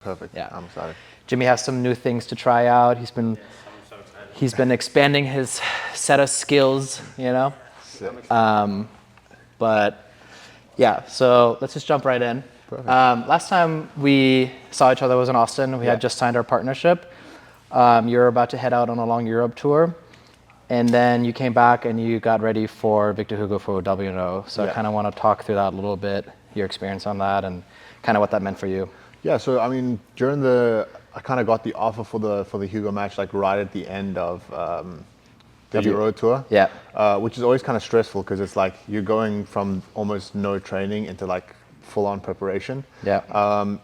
Perfect. Yeah. I'm excited. Jimmy has some new things to try out. He's been Yes, I'm so excited. he's been expanding his set of skills, you know. Sick. But yeah, so let's just jump right in. Perfect. Last time we saw each other was in Austin. We Yeah. had just signed our partnership. You were about to head out on a long Europe tour, and then you came back and you got ready for Victor Hugo for WNO. So Yeah. I kind of want to talk through that a little bit, your experience on that, and kind of what that meant for you. Yeah, so I mean, I kind of got the offer for the Hugo match like right at the end of the Euro tour. Yeah. Which is always kind of stressful because it's like you're going from almost no training into like full-on preparation. Yeah.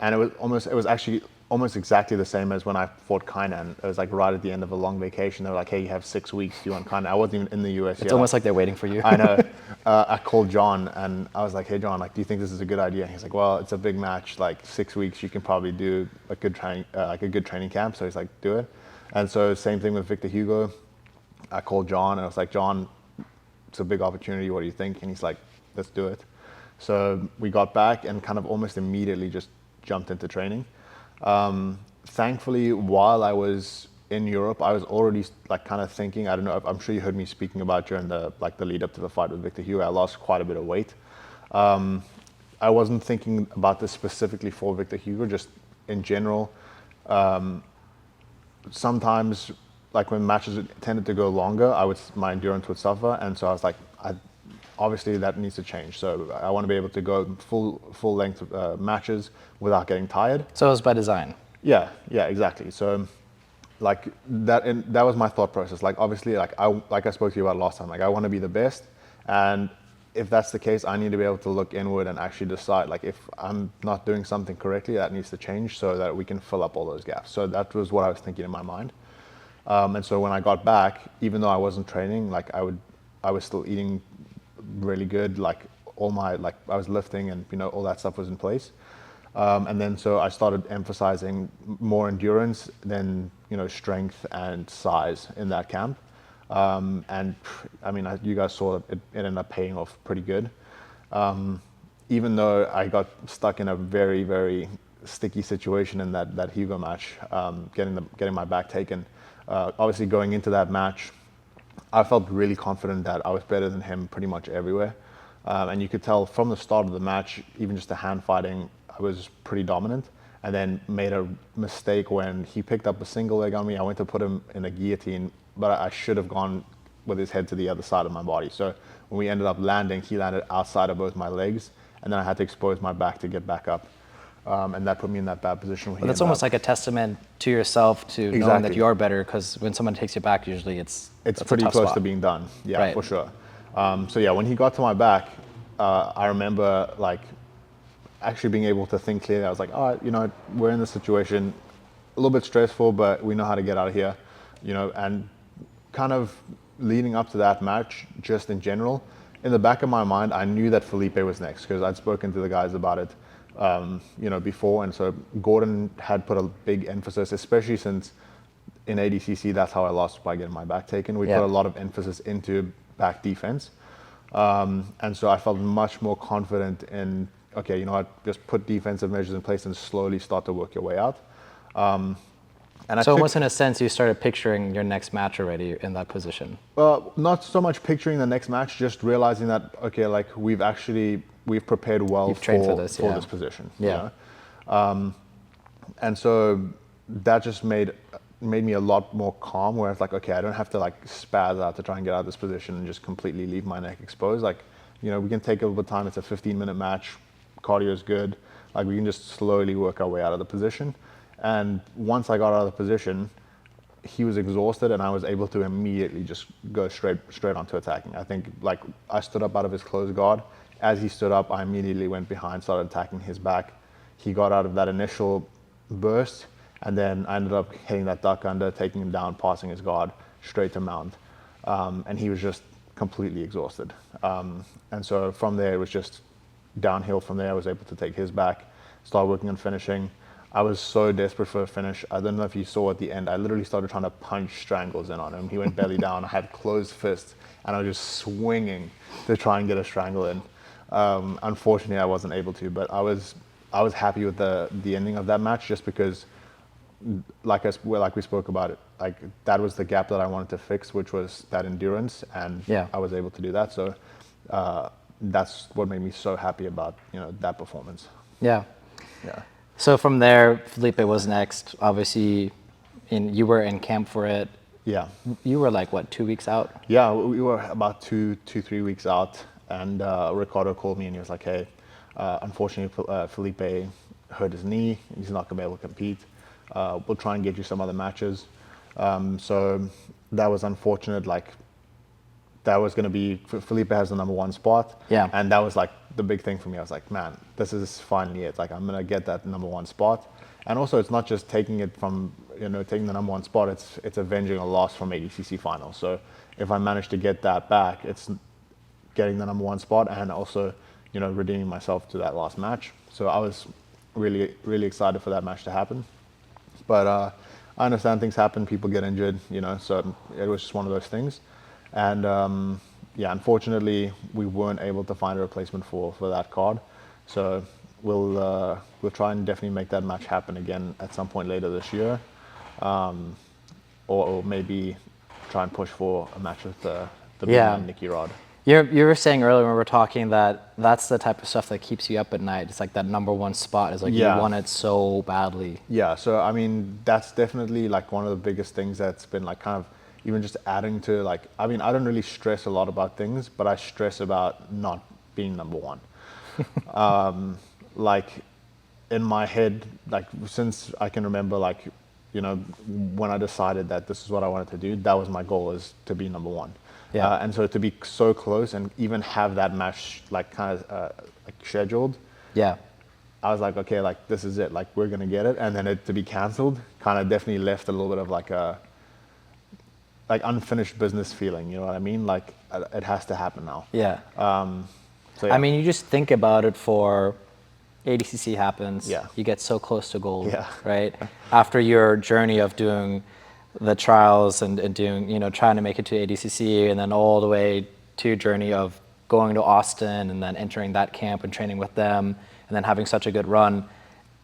And it was actually almost exactly the same as when I fought Kainan. It was like right at the end of a long vacation. They were like, "Hey, you have 6 weeks. Do you want Kainan?" I wasn't even in the US yet. It's almost like they're waiting for you. I know. I called John and I was like, "Hey, John, like, do you think this is a good idea?" And he's like, "Well, it's a big match. Like 6 weeks, you can probably do a good training camp." So he's like, "Do it." And so same thing with Victor Hugo. I called John and I was like, "John, it's a big opportunity. What do you think?" And he's like, "Let's do it." So we got back and kind of almost immediately just jumped into training. Thankfully, while I was in Europe, I was already like kind of thinking, I don't know, I'm sure you heard me speaking about during the lead up to the fight with Victor Hugo, I lost quite a bit of weight. I wasn't thinking about this specifically for Victor Hugo, just in general. Sometimes, like when matches tended to go longer, my endurance would suffer, and so I was like, obviously that needs to change. So I want to be able to go full length matches without getting tired. So it was by design. Yeah, exactly. So like that was my thought process. Like obviously, like I spoke to you about last time, like I want to be the best, and if that's the case, I need to be able to look inward and actually decide, like if I'm not doing something correctly, that needs to change so that we can fill up all those gaps. So that was what I was thinking in my mind. And so when I got back, even though I wasn't training, like I was still eating really good, like I was lifting and all that stuff was in place. And then so I started emphasizing more endurance than strength and size in that camp. And I mean, you guys saw it ended up paying off pretty good. Even though I got stuck in a very, very sticky situation in that Hugo match, getting my back taken. Obviously going into that match, I felt really confident that I was better than him pretty much everywhere. And you could tell from the start of the match, even just the hand fighting, I was pretty dominant. And then made a mistake when he picked up a single leg on me. I went to put him in a guillotine, but I should have gone with his head to the other side of my body. So when we ended up landing, he landed outside of both my legs, and then I had to expose my back to get back up. And that put me in that bad position. But that's almost like a testament to yourself to knowing that you are better, because when someone takes you back, usually it's pretty close spot to being done. Yeah, right. For sure. So yeah, when he got to my back, I remember like actually being able to think clearly. I was like, all right, we're in this situation, a little bit stressful, but we know how to get out of here, and kind of leading up to that match, just in general, in the back of my mind, I knew that Felipe was next because I'd spoken to the guys about it, before. And so Gordon had put a big emphasis, especially since in ADCC, that's how I lost, by getting my back taken. We put a lot of emphasis into back defense. And so I felt much more confident in, okay, just put defensive measures in place and slowly start to work your way out. And so almost in a sense, you started picturing your next match already in that position. Not so much picturing the next match, just realizing that, okay, like we've prepared well for this position. Yeah. And so that just made me a lot more calm, where it's like, okay, I don't have to like spaz out to try and get out of this position and just completely leave my neck exposed. Like, we can take a little bit of time. It's a 15-minute match. Cardio is good. Like, we can just slowly work our way out of the position. And once I got out of the position, he was exhausted and I was able to immediately just go straight onto attacking. I think like I stood up out of his closed guard. As he stood up, I immediately went behind, started attacking his back. He got out of that initial burst, and then I ended up hitting that duck under, taking him down, passing his guard straight to mount. And he was just completely exhausted. And so from there, it was just downhill from there. I was able to take his back, start working on finishing. I was so desperate for a finish. I don't know if you saw at the end, I literally started trying to punch strangles in on him. He went belly down. I had closed fists, and I was just swinging to try and get a strangle in. Unfortunately, I wasn't able to, but I was I was happy with the ending of that match just because, like we spoke about it, like that was the gap that I wanted to fix, which was that endurance, and Yeah. I was able to do that. So that's what made me so happy about that performance. Yeah. Yeah. So from there, Felipe was next. Obviously, you were in camp for it. Yeah. You were like, what, 2 weeks out? Yeah, we were about 3 weeks out, and Ricardo called me and he was like, "Hey, unfortunately, Felipe hurt his knee. He's not gonna be able to compete. We'll try and get you some other matches." So that was unfortunate. Like that was gonna be Felipe has the #1 spot. Yeah. And that was like the big thing for me. I was like, man, this is finally it. Like I'm gonna get that #1 spot. And also, it's not just taking it from taking the #1 spot. It's avenging a loss from ADCC finals. So if I manage to get that back, it's getting the #1 spot and also redeeming myself to that last match. So I was really really excited for that match to happen. But I understand things happen. People get injured. So it was just one of those things. And yeah, unfortunately, we weren't able to find a replacement for that card. So we'll try and definitely make that match happen again at some point later this year, or maybe try and push for a match with the big man, Nicky Rod. You were saying earlier when we were talking that that's the type of stuff that keeps you up at night. It's like that #1 spot is like you want it so badly. Yeah, so I mean that's definitely like one of the biggest things that's been like kind of even just adding to like I mean I don't really stress a lot about things, but I stress about not being #1. Like in my head, like since I can remember, like when I decided that this is what I wanted to do, that was my goal, is to be #1. Yeah. And so to be so close and even have that match like kind of like scheduled, Yeah. I was like, okay, like this is it, like we're gonna get it. And then it to be cancelled kind of definitely left a little bit of like a unfinished business feeling. You know what I mean? Like it has to happen now. Yeah. So yeah. I mean, you just think about it for ADCC happens. Yeah. You get so close to gold. Yeah. Right. After your journey of doing the trials and doing, trying to make it to ADCC, and then all the way to your journey of going to Austin and then entering that camp and training with them and then having such a good run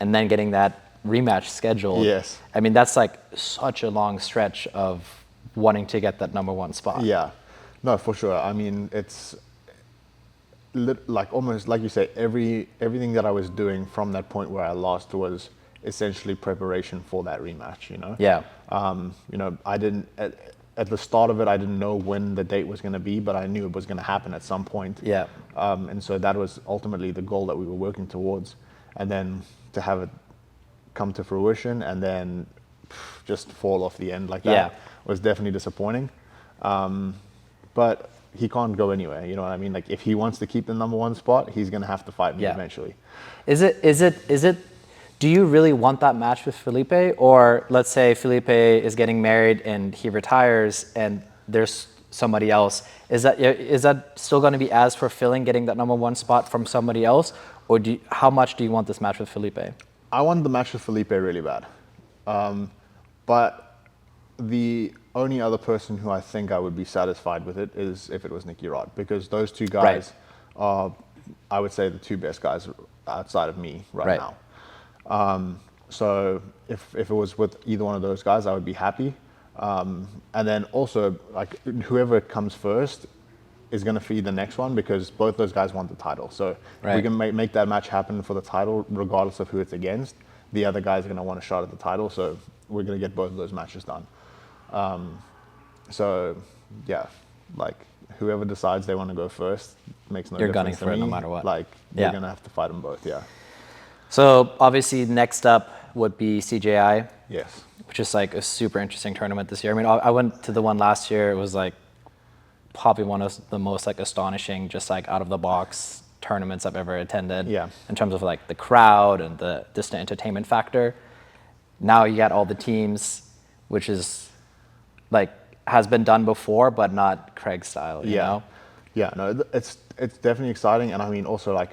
and then getting that rematch scheduled. Yes. I mean, that's like such a long stretch of wanting to get that #1 spot. Yeah, no, for sure. I mean, it's like almost like you say, everything that I was doing from that point where I lost was essentially preparation for that rematch. Yeah. I didn't at the start of it, I didn't know when the date was going to be, but I knew it was going to happen at some point. Yeah. And so that was ultimately the goal that we were working towards, and then to have it come to fruition and then just fall off the end like that was definitely disappointing. But he can't go anywhere, you know what I mean? Like if he wants to keep the #1 spot, he's gonna have to fight me eventually. Is it do you really want that match with Felipe? Or let's say Felipe is getting married and he retires and there's somebody else. Is that still gonna be as fulfilling getting that #1 spot from somebody else? Or how much do you want this match with Felipe? I want the match with Felipe really bad. But the only other person who I think I would be satisfied with it is if it was Nicky Rod, because those two guys are, I would say, the two best guys outside of me right now. So if it was with either one of those guys, I would be happy. And then also, like whoever comes first is going to feed the next one, because both those guys want the title. So if we can make that match happen for the title, regardless of who it's against, the other guys are going to want a shot at the title. So we're going to get both of those matches done. So yeah, like whoever decides they want to go first makes no difference. You're gunning to for me. it no matter what. Like we're going to have to fight them both. Yeah. So obviously next up would be CJI. Yes. Which is like a super interesting tournament this year. I mean, I went to the one last year. It was like probably one of the most like astonishing, just like out of the box tournaments I've ever attended. Yeah. In terms of like the crowd and just the entertainment factor. Now you got all the teams, which is like has been done before, but not Craig style. You know? Yeah. No, it's definitely exciting, and I mean also like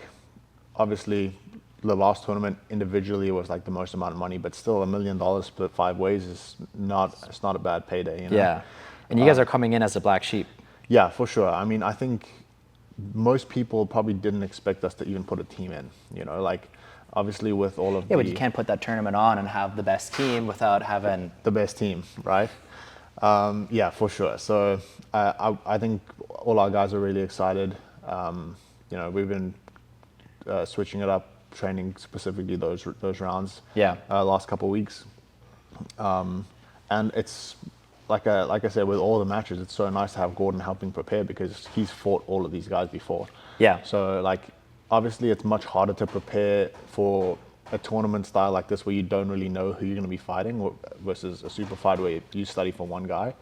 obviously the last tournament individually was like the most amount of money, but still $1 million split 5 ways is not a bad payday. You know? Yeah. And you guys are coming in as the black sheep. Yeah, for sure. I mean, I think most people probably didn't expect us to even put a team in. You know, like obviously with all of Yeah, but you can't put that tournament on and have the best team without having the best team, right? Yeah, for sure. So I think all our guys are really excited. We've been switching it up, training specifically those rounds. Yeah. Last couple of weeks, and it's like I said, with all the matches, it's so nice to have Gordon helping prepare because he's fought all of these guys before. Yeah. So like, obviously, it's much harder to prepare for a tournament style like this where you don't really know who you're going to be fighting versus a super fight where you study for one guy.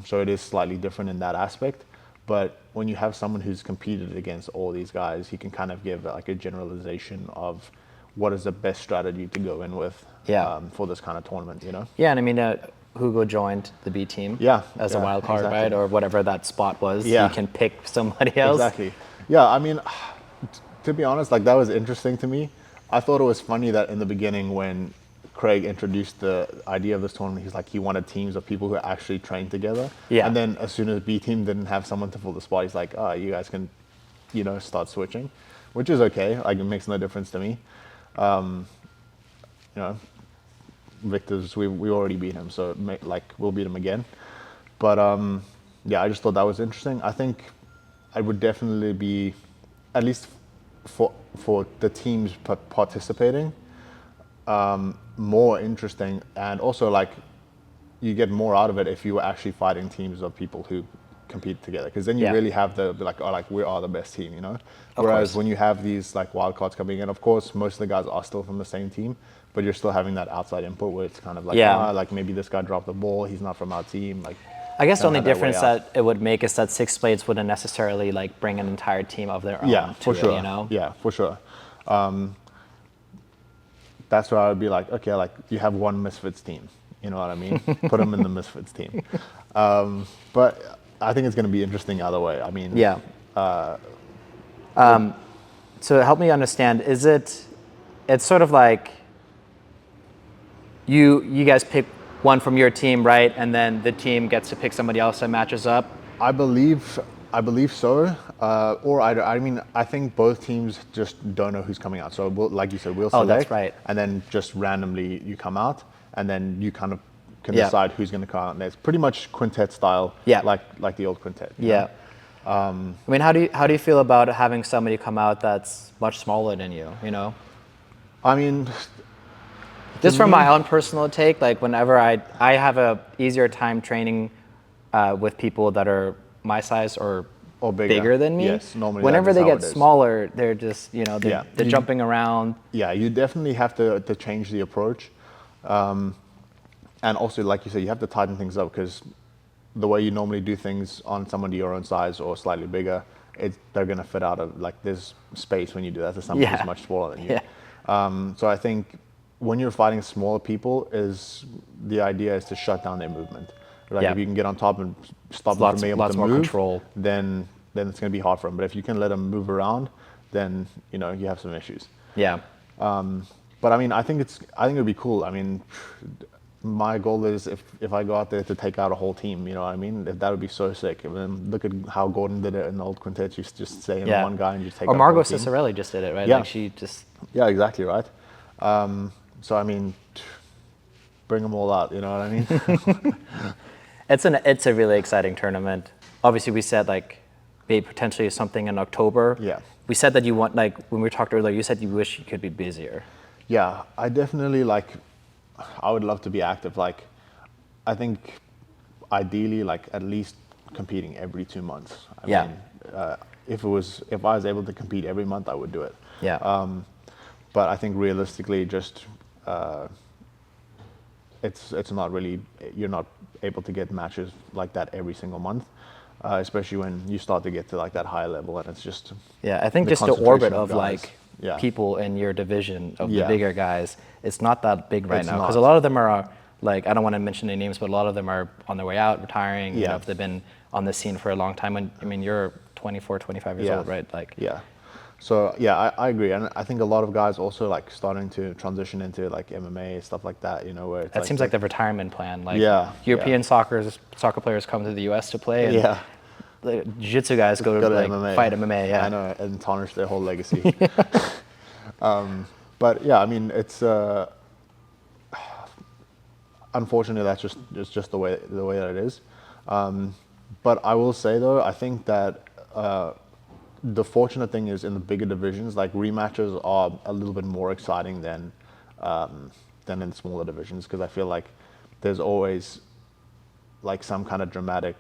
So it is slightly different in that aspect. But when you have someone who's competed against all these guys, he can kind of give like a generalization of what is the best strategy to go in with for this kind of tournament, Yeah, and I mean, Hugo joined the B team as a wild card, exactly. right? Or whatever that spot was. Yeah. You can pick somebody else. Exactly. Yeah, I mean, to be honest, like that was interesting to me. I thought it was funny that in the beginning when Craig introduced the idea of this tournament, he's like, he wanted teams of people who actually train together. Yeah. And then as soon as B team didn't have someone to fill the spot, he's like, oh, you guys can, start switching, which is okay. Like, it makes no difference to me. Victor's, we already beat him, so we'll beat him again. But yeah, I just thought that was interesting. I think it would definitely be, at least for the teams participating, more interesting, and also like you get more out of it if you were actually fighting teams of people who compete together, because then you really have the we are the best team, Whereas when you have these like wild cards coming in, of course most of the guys are still from the same team, but you're still having that outside input where it's kind of like like maybe this guy dropped the ball, he's not from our team, like. I guess the only difference that it would make is that Six Blades wouldn't necessarily like bring an entire team of their own. Yeah, for to sure. It, Yeah, for sure. That's where I would be like, okay, like you have one Misfits team, you know what I mean? Put them in the Misfits team. But I think it's going to be interesting either way. I mean, so help me understand. It's sort of like you guys pick one from your team, right? And then the team gets to pick somebody else that matches up. I believe so. I think both teams just don't know who's coming out. So like you said, we'll select. Oh, that's right. And then just randomly you come out, and then you kind of can decide who's going to come out. And it's pretty much quintet style, like the old quintet. Yeah. I mean, how do you feel about having somebody come out that's much smaller than you? I mean, just from my own personal take, like whenever I have a easier time training with people that are my size or bigger than me. Yes, normally whenever they get it is. smaller, they're just they're jumping around. Yeah, you definitely have to change the approach, and also like you said, you have to tighten things up, because the way you normally do things on someone your own size or slightly bigger, they're gonna fit out of like there's space when you do that to someone who's much smaller than you. So I think when you're fighting smaller people, the idea is to shut down their movement. Like if you can get on top and stop them from being able to move, control. then it's going to be hard for them. But if you can let them move around, then you have some issues. Yeah. But I mean, I think it'd be cool. I mean, my goal is if I go out there to take out a whole team, you know what I mean? That would be so sick. I mean, look at how Gordon did it in the old quintet. You just stay in one guy and you take out Margot the whole team. Cicerelli just did it, right? Yeah. Like she just. Yeah, exactly right. So I mean, bring them all out. You know what I mean? It's a really exciting tournament. Obviously, we said like maybe potentially something in October. Yeah. We said that you want, like when we talked earlier, you said you wish you could be busier. Yeah, I definitely I would love to be active. Like, I think ideally, like at least competing every 2 months. I mean, if I was able to compete every month, I would do it. Yeah. But I think realistically, just it's not really, you're not able to get matches like that every single month, especially when you start to get to like that high level, and it's just I think just the orbit of like people in your division of the bigger guys, it's not that big right now, because a lot of them are like, I don't want to mention any names, but a lot of them are on their way out, retiring. If they've been on the scene for a long time. And I mean, you're 24, 25 years old, right? Like So I agree, and I think a lot of guys also like starting to transition into like MMA, stuff like that. Where it's that seems like the retirement plan. Like European soccer players come to the U.S. to play, and the jiu-jitsu guys go to like MMA. fight MMA. Yeah, I know, and tarnish their whole legacy. But yeah, I mean, it's unfortunately that's just the way that it is. But I will say though, I think that the fortunate thing is in the bigger divisions, like rematches are a little bit more exciting than in smaller divisions, because I feel like there's always like some kind of dramatic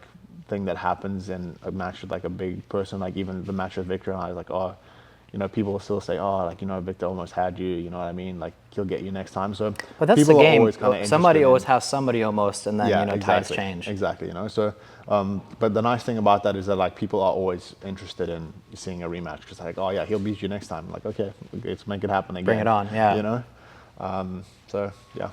thing that happens in a match with like a big person. Like even the match with Victor and I was like, oh, you know, people will still say, oh, like, you know, Victor almost had you, you know what I mean? Like he'll get you next time. So But that's people the are game. always kind of Somebody always in, has somebody almost, and then yeah, you know tides exactly, change. exactly, you know. So, but the nice thing about that is that like people are always interested in seeing a rematch, because like, oh yeah, he'll beat you next time. Like, okay, let's make it happen again. Bring it on, yeah. You know. So yeah.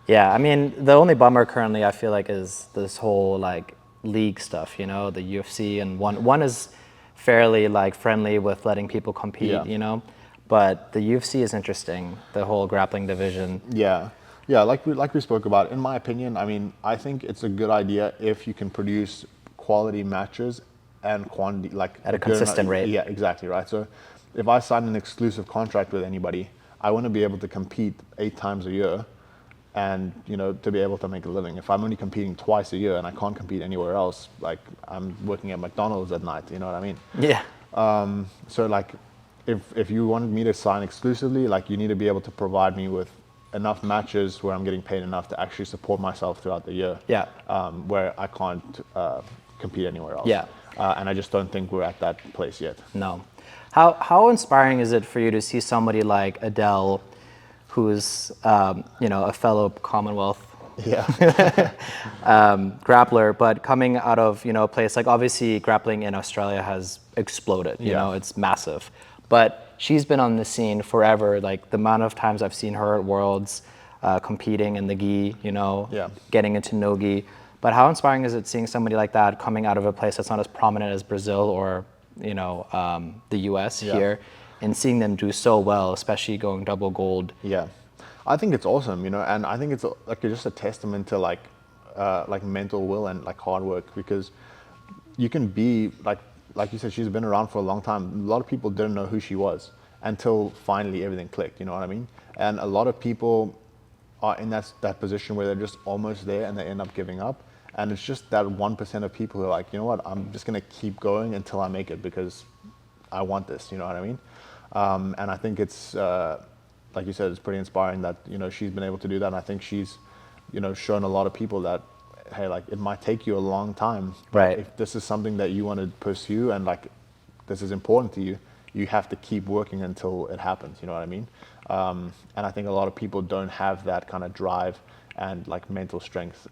Yeah, I mean, the only bummer currently I feel like is this whole like league stuff, you know, the UFC, and one is fairly like friendly with letting people compete, Yeah. you know, but the UFC is interesting, the whole grappling division. Yeah, yeah. Like we spoke about. In my opinion, I mean, I think it's a good idea if you can produce quality matches and quantity, like At a good consistent rate. Yeah, exactly right. So, if I sign an exclusive contract with anybody, I want to be able to compete 8 times a year, and you know, to be able to make a living. If I'm only competing twice a year and I can't compete anywhere else, like I'm working at McDonald's at night. You know what I mean? Yeah. So like, if you wanted me to sign exclusively, like you need to be able to provide me with enough matches where I'm getting paid enough to actually support myself throughout the year. Yeah. Where I can't compete anywhere else. Yeah. And I just don't think we're at that place yet. No. How inspiring is it for you to see somebody like Adele, who's you know, a fellow Commonwealth Yeah. grappler, but coming out of, you know, a place like, obviously grappling in Australia has exploded, you Yeah. know, it's massive, but she's been on the scene forever. Like the amount of times I've seen her at Worlds competing in the gi, you know, Yeah. getting into no gi. But how inspiring is it seeing somebody like that coming out of a place that's not as prominent as Brazil or, you know, the US Yeah. here, and seeing them do so well, especially going double gold. Yeah, I think it's awesome, you know, and I think it's like just a testament to like mental will and like hard work, because you can be like you said, she's been around for a long time. A lot of people didn't know who she was until finally everything clicked. You know what I mean? And a lot of people are in that position where they're just almost there and they end up giving up. And it's just that 1% of people who are like, you know what, I'm just gonna keep going until I make it because I want this. You know what I mean? And I think it's like you said, it's pretty inspiring that, you know, she's been able to do that. And I think she's, you know, shown a lot of people that, hey, like it might take you a long time, but Right. if this is something that you want to pursue and like this is important to you, you have to keep working until it happens. You know what I mean? And I think a lot of people don't have that kind of drive and like mental strength,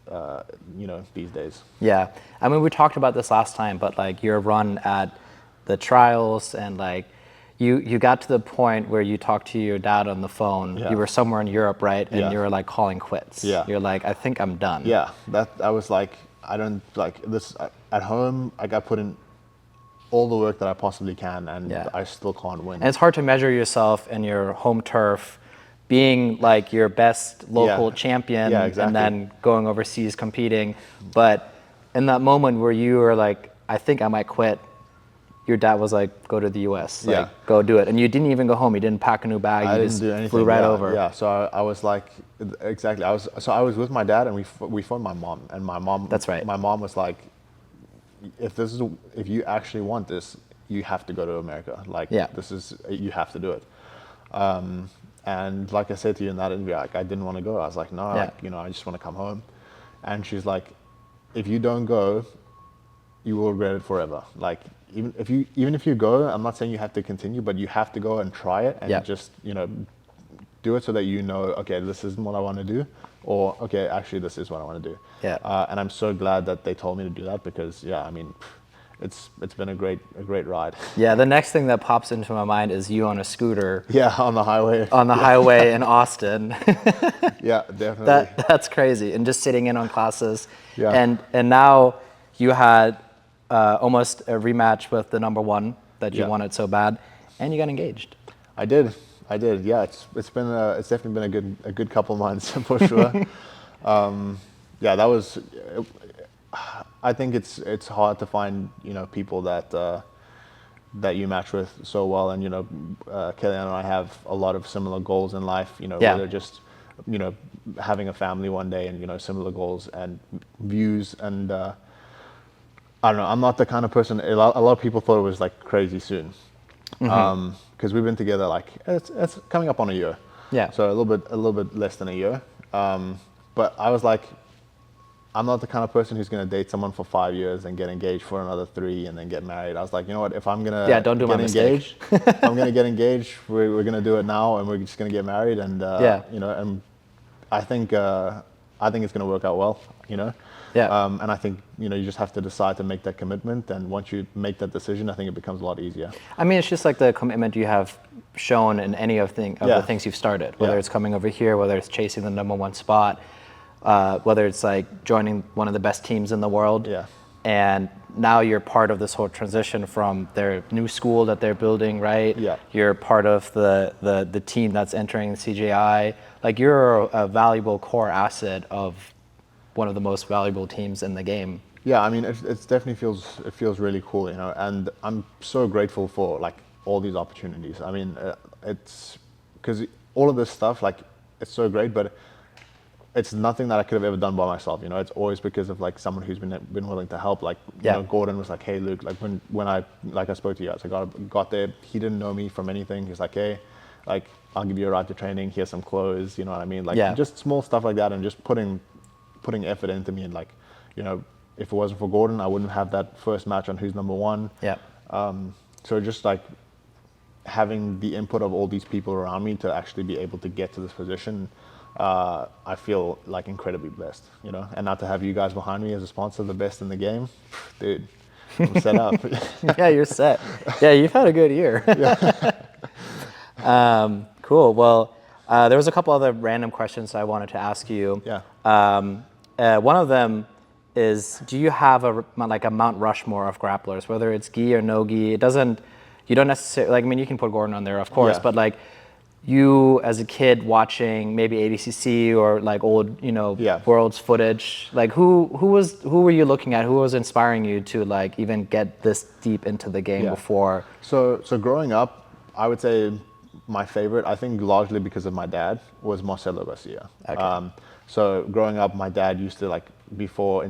you know, these days. Yeah, I mean, we talked about this last time, but like your run at the trials and like you got to the point where you talked to your dad on the phone. Yeah. You were somewhere in Europe, right? And Yeah. you were like calling quits. Yeah. You're like, I think I'm done. Yeah, that I was like, I don't like this at home. Like I put in all the work that I possibly can, and Yeah. I still can't win. And it's hard to measure yourself in your home turf, being like your best local Yeah. champion, Yeah, exactly. and then going overseas competing. But in that moment where you were like, I think I might quit, your dad was like, go to the US, like Yeah. go do it. And you didn't even go home. You didn't pack a new bag. I You didn't just do anything. flew right yeah, over. Yeah, so I was like, exactly. I was with my dad, and we phoned my mom, and my mom. That's right. My mom was like, if you actually want this, you have to go to America. Like, Yeah. you have to do it. And like I said to you in that interview, like I didn't want to go. I was like, no, Yeah. like, you know, I just want to come home. And she's like, if you don't go, you will regret it forever. Like even if you go, I'm not saying you have to continue, but you have to go and try it and Yeah. just, you know, do it so that you know, okay, this isn't what I want to do, or okay, actually this is what I want to do. Yeah. And I'm so glad that they told me to do that, because yeah, I mean, it's been a great ride. Yeah, the next thing that pops into my mind is you on a scooter Yeah, on the highway. on the highway in Austin. Yeah, definitely. That's crazy. And just sitting in on classes. Yeah. And now you had almost a rematch with the number one that you Yeah. wanted so bad, and you got engaged. I did. Yeah, it's definitely been a good couple months for sure. Yeah, that was. I think it's hard to find, you know, people that that you match with so well, and Kellyanne and I have a lot of similar goals in life. Yeah. Whether just having a family one day, and similar goals and views, and I don't know. I'm not the kind of person. A lot of people thought it was like crazy soon, because we've been together like it's coming up on a year. Yeah. So a little bit less than a year. But I was like, I'm not the kind of person who's going to date someone for 5 years and get engaged for another 3 and then get married. I was like, you know what? If I'm gonna don't do my get mistake. engaged, if I'm gonna get engaged, we're gonna do it now, and we're just gonna get married, and and I think it's gonna work out well. Yeah. And I think you just have to decide to make that commitment, and once you make that decision, I think it becomes a lot easier. I mean, it's just like the commitment you have shown in any of the things you've started, whether it's coming over here, whether it's chasing the #1 spot, whether it's like joining one of the best teams in the world. Yeah. And now you're part of this whole transition from their new school that they're building, right? Yeah. You're part of the team that's entering the CJI. Like, you're a valuable core asset of one of the most valuable teams in the game. Yeah, I mean, it definitely feels really cool, and I'm so grateful for like all these opportunities. I mean, it's because all of this stuff, like, it's so great, but it's nothing that I could have ever done by myself. It's always because of like someone who's been willing to help. Like, Gordon was like, hey Luke, like when I spoke to you guys, I got there, he didn't know me from anything. He's like, hey, like, I'll give you a ride to training, here's some clothes, you know what I mean? Like, just small stuff like that, and just putting effort into me, and like, if it wasn't for Gordon, I wouldn't have that first match on Who's Number One. Yeah. So just like having the input of all these people around me to actually be able to get to this position, I feel like incredibly blessed, and not to have you guys behind me as a sponsor, the best in the game, dude, I'm set up. Yeah, you're set. Yeah, you've had a good year. Cool. Well, there was a couple other random questions I wanted to ask you. Yeah. One of them is, do you have a Mount Rushmore of grapplers, whether it's gi or no gi? You don't necessarily, like, I mean, you can put Gordon on there, of course, but like, you as a kid watching maybe ADCC or like old, Worlds footage, like who were you looking at? Who was inspiring you to like even get this deep into the game before? So growing up, I would say my favorite, I think largely because of my dad, was Marcelo Garcia. Okay. So growing up, my dad used to, like, before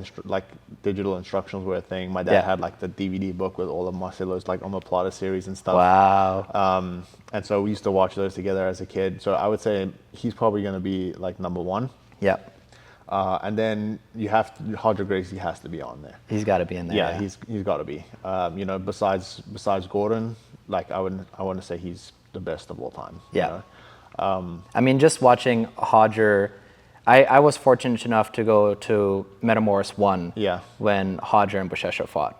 digital instructions were a thing, my dad had like the DVD book with all of Marcelo's like Omoplata series and stuff. Wow. And so we used to watch those together as a kid. So I would say he's probably going to be like #1. Yeah. And then Hodger Gracie has to be on there. He's got to be in there. Yeah, he's got to be. Besides Gordon, like I want to say he's the best of all time. Yeah. I mean, just watching Hodger, I was fortunate enough to go to Metamoris 1 when Hodger and Buchecha fought.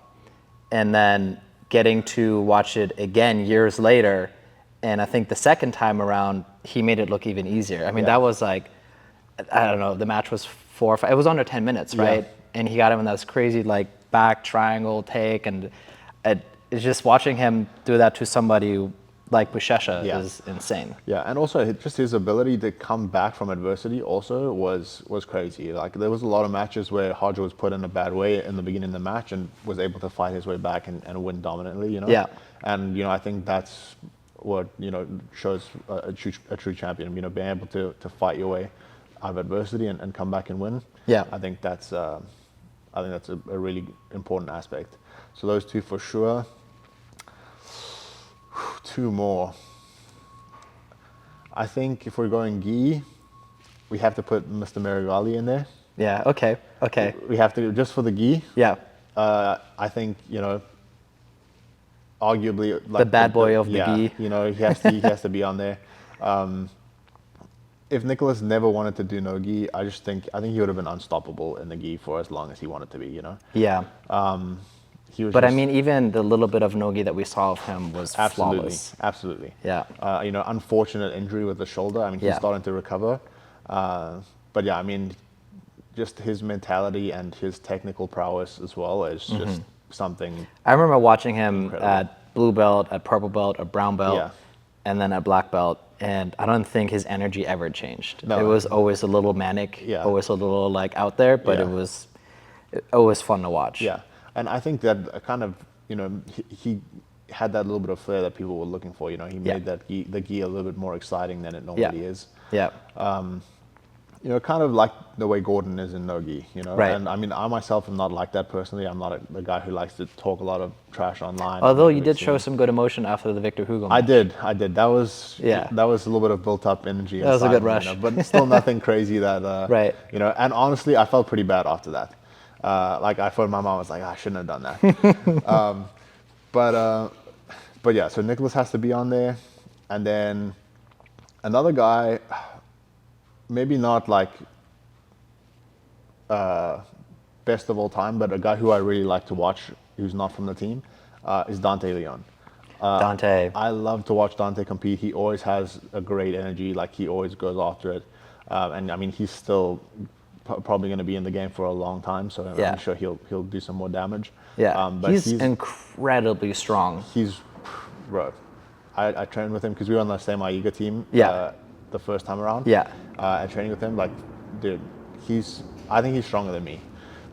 And then getting to watch it again years later, and I think the second time around, he made it look even easier. I mean, that was like, I don't know, the match was 4 or 5, it was under 10 minutes, right? Yeah. And he got him in this crazy like back triangle take, and it's just watching him do that to somebody like Buchecha is insane. Yeah, and also just his ability to come back from adversity also was crazy. Like, there was a lot of matches where Hodger was put in a bad way in the beginning of the match and was able to fight his way back and win dominantly, Yeah. And, I think that's what, shows a true champion, being able to fight your way out of adversity and come back and win. Yeah. I think that's a really important aspect. So those two for sure. 2 more. I think if we're going gi, we have to put Mr. Marigali in there. Yeah, okay. We have to, just for the gi. Yeah. I think, arguably, like, the bad boy of the gi. He has to be on there. If Nicholas never wanted to do no gi, I think he would have been unstoppable in the gi for as long as he wanted to be, Yeah. But I mean, even the little bit of no-gi that we saw of him was flawless. Absolutely. Yeah. Unfortunate injury with the shoulder. I mean, he's starting to recover. But yeah, I mean, just his mentality and his technical prowess as well is just something. I remember watching him incredible. At blue belt, at purple belt, at brown belt, and then at black belt. And I don't think his energy ever changed. No. It was always a little manic, always a little like out there, but it was always fun to watch. Yeah. And I think that kind of, he had that little bit of flair that people were looking for. You know, he made that the gi a little bit more exciting than it normally is. Yeah. You know, kind of like the way Gordon is in no gi, you know. Right. And I mean, I myself am not like that personally. I'm not the guy who likes to talk a lot of trash online. Although you did show some good emotion after the Victor Hugo match. I did. That was Yeah. that was a little bit of built up energy. That was a good inside me, rush. you know, but still nothing crazy that Right. You know. And honestly, I felt pretty bad after that. Like I phoned my mom. I was like, I shouldn't have done that. But yeah. So Nicholas has to be on there, and then another guy. Maybe not like best of all time, but a guy who I really like to watch, who's not from the team, is Dante Leon. Dante. I love to watch Dante compete. He always has a great energy. Like he always goes after it, and I mean he's still probably going to be in the game for a long time. So Yeah. I'm sure he'll do some more damage. Yeah. But he's incredibly strong. Bro. I trained with him because we were on the same AIGA team. Yeah. The first time around. Yeah. And training with him, like, dude, I think he's stronger than me.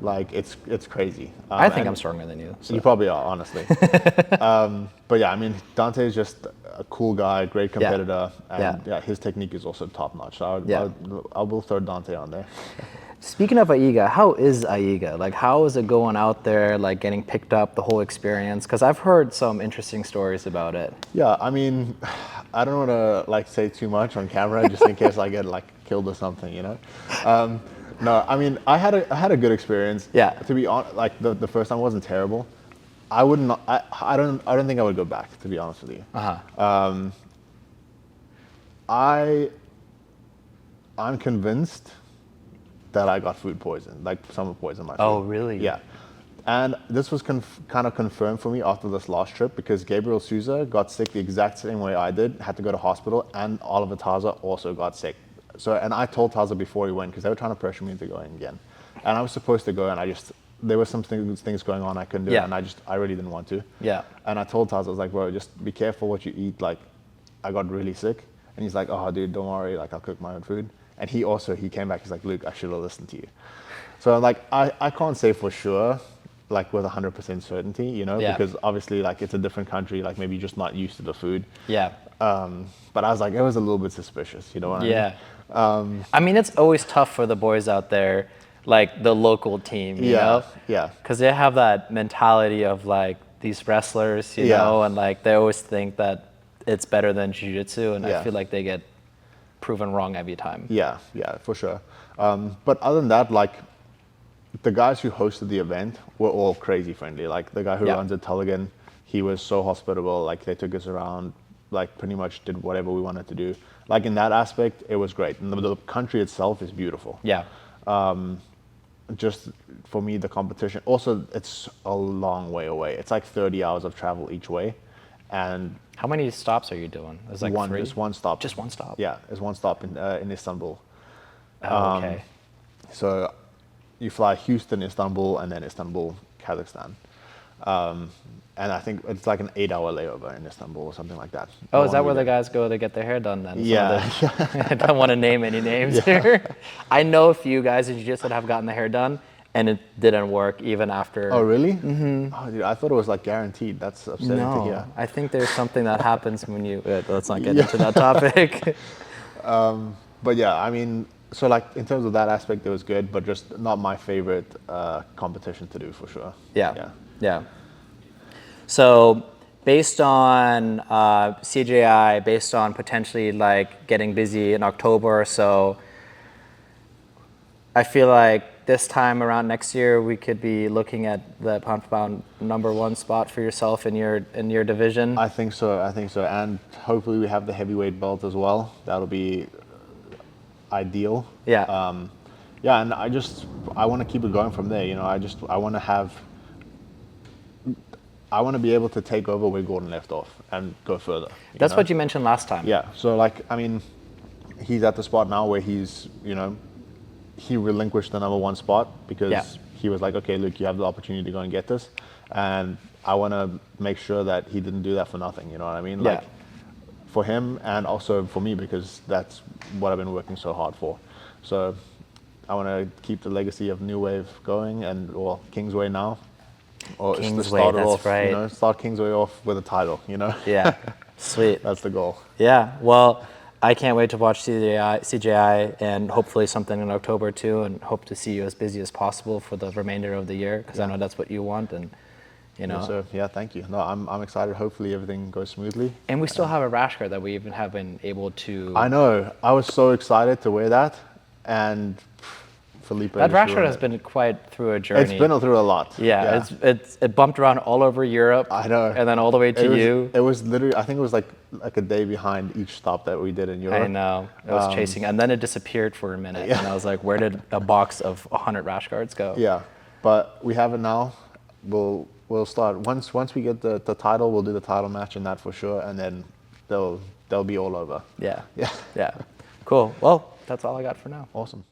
Like, it's crazy. I think I'm stronger than you. So. You probably are, honestly. But yeah, I mean, Dante is just a cool guy, great competitor, and yeah, his technique is also top notch. So I will throw Dante on there. Speaking of AIGA, how is AIGA? Like, how is it going out there, like getting picked up, the whole experience? Because I've heard some interesting stories about it. Yeah, I mean, I don't want to like say too much on camera just in case I get like killed or something, you know. No, I mean, I had a good experience. Yeah. To be honest, like the first time wasn't terrible. I would not. I don't think I would go back. To be honest with you. I'm convinced that I got food poison, like someone poisoned my food. Oh, really? Yeah. And this was kind of confirmed for me after this last trip because Gabriel Souza got sick the exact same way I did, had to go to hospital, and Oliver Taza also got sick. So, and I told Taza before he went because they were trying to pressure me into going again. And I was supposed to go, and there were some things going on I couldn't do, and I really didn't want to. Yeah. And I told Taza, I was like, bro, just be careful what you eat. Like, I got really sick. And he's like, oh, dude, don't worry. Like, I'll cook my own food. And he came back, he's like, Luke, I should have listened to you. So like, I can't say for sure, like with 100% certainty, you know, because obviously like it's a different country, like maybe just not used to the food. Yeah. But I was like, it was a little bit suspicious, you know what I mean? Yeah. I mean, it's always tough for the boys out there, like the local team, you know? Yeah. Because they have that mentality of like these wrestlers, you know, and like they always think that it's better than jiu-jitsu, and I feel like they get proven wrong every time. Yeah, for sure. But other than that, like the guys who hosted the event were all crazy friendly. Like the guy who runs it, Tulligan, he was so hospitable. Like they took us around, like pretty much did whatever we wanted to do. Like in that aspect, it was great. And the country itself is beautiful. Yeah. Just for me, the competition. Also, it's a long way away. It's like 30 hours of travel each way. And how many stops are you doing? There's like three? Just one stop. Just one stop? Yeah, there's one stop in Istanbul. Oh, okay. So you fly Houston, Istanbul, and then Istanbul, Kazakhstan. And I think it's like an 8-hour layover in Istanbul or something like that. Oh, is that where the guys go to get their hair done then? Yeah. I don't want to name any names here. I know a few guys in jiu-jitsu that have gotten their hair done, and it didn't work even after. Oh, really? Mm-hmm. Oh, dude, I thought it was like guaranteed. That's upsetting to hear. I think there's something that happens when you. Let's not get into that topic. But yeah, I mean, so like in terms of that aspect, it was good, but just not my favorite competition to do for sure. Yeah. So based on CJI, based on potentially like getting busy in October or so, I feel like this time around next year we could be looking at the pound for pound #1 spot for yourself in your division. I think so, and hopefully we have the heavyweight belt as well. That'll be ideal. Yeah. And I want to keep it going from there. You know, I want to be able to take over where Gordon left off and go further. That's what you mentioned last time. Yeah. So like, I mean, he's at the spot now where he's, you know, he relinquished the #1 spot because he was like, okay, Luke, you have the opportunity to go and get this. And I want to make sure that he didn't do that for nothing. You know what I mean? Like for him and also for me, because that's what I've been working so hard for. So I want to keep the legacy of New Wave going or Kingsway now. Or just to Kingsway, start it that's off, right. you know, start Kingsway off with a title, you know? Yeah, sweet. That's the goal. Yeah, well, I can't wait to watch CJI and hopefully something in October too, and hope to see you as busy as possible for the remainder of the year, because I know that's what you want, and you know. Yes, sir. Yeah, thank you. No, I'm excited. Hopefully everything goes smoothly. And we still have a rash guard that we even haven't been able to. I know. I was so excited to wear that, and Felipe. That just rash guard ruined has it. been quite through a journey. It's been through a lot. Yeah, it bumped around all over Europe. I know. And then all the way to you. It was literally. I think it was like a day behind each stop that we did in Europe. I know. It was chasing, and then it disappeared for a minute, Yeah. and I was like, "Where did a box of 100 rash guards go?" Yeah, but we have it now. We'll start once we get the title. We'll do the title match in that for sure, and then they'll be all over. Yeah. Yeah. Yeah. Cool. Well, that's all I got for now. Awesome.